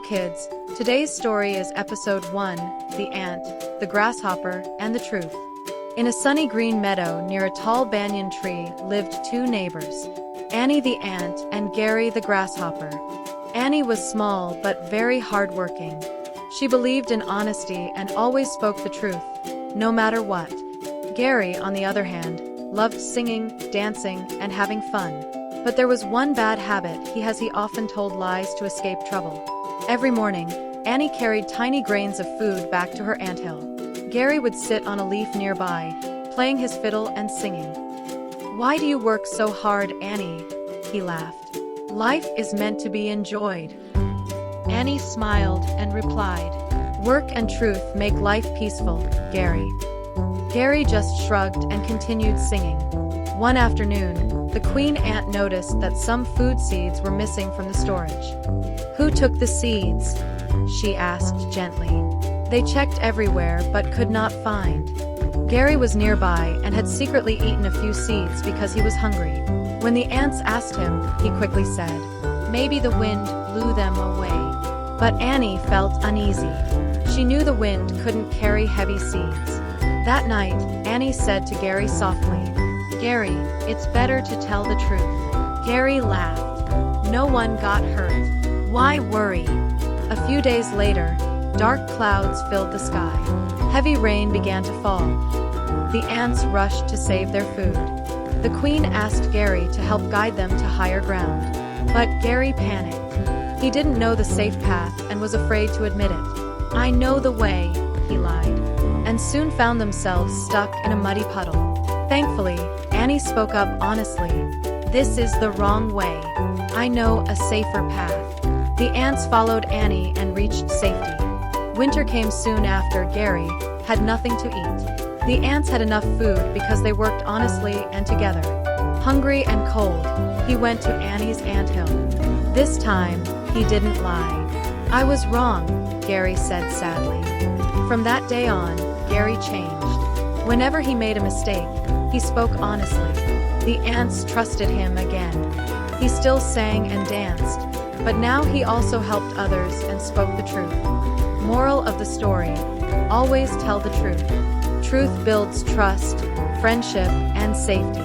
kids, today's story is episode 1, The Ant, the Grasshopper, and the Truth. In a sunny green meadow near a tall banyan tree lived two neighbors, Annie the ant and Gary the grasshopper. Annie was small but very hardworking. She believed in honesty and always spoke the truth, no matter what. Gary, on the other hand, loved singing, dancing, and having fun. But there was one bad habit he often told lies to escape trouble. Every morning, Annie carried tiny grains of food back to her anthill. Gary would sit on a leaf nearby, playing his fiddle and singing. "Why do you work so hard, Annie?" he laughed. "Life is meant to be enjoyed." Annie smiled and replied, "Work and truth make life peaceful, Gary." Gary just shrugged and continued singing. One afternoon, the queen ant noticed that some food seeds were missing from the storage. "Who took the seeds?" she asked gently. They checked everywhere but could not find. Gary was nearby and had secretly eaten a few seeds because he was hungry. When the ants asked him, he quickly said, "Maybe the wind blew them away." But Annie felt uneasy. She knew the wind couldn't carry heavy seeds. That night, Annie said to Gary softly, "Gary, it's better to tell the truth." Gary laughed. "No one got hurt. Why worry?" A few days later, dark clouds filled the sky. Heavy rain began to fall. The ants rushed to save their food. The queen asked Gary to help guide them to higher ground. But Gary panicked. He didn't know the safe path and was afraid to admit it. "I know the way," he lied, and soon found themselves stuck in a muddy puddle. Thankfully, Annie spoke up honestly. "This is the wrong way. I know a safer path." The ants followed Annie and reached safety. Winter came soon after. Gary had nothing to eat. The ants had enough food because they worked honestly and together. Hungry and cold, he went to Annie's anthill. This time, he didn't lie. "I was wrong," Gary said sadly. From that day on, Gary changed. Whenever he made a mistake, he spoke honestly. The ants trusted him again. He still sang and danced, but now he also helped others and spoke the truth. Moral of the story: always tell the truth. Truth builds trust, friendship, and safety.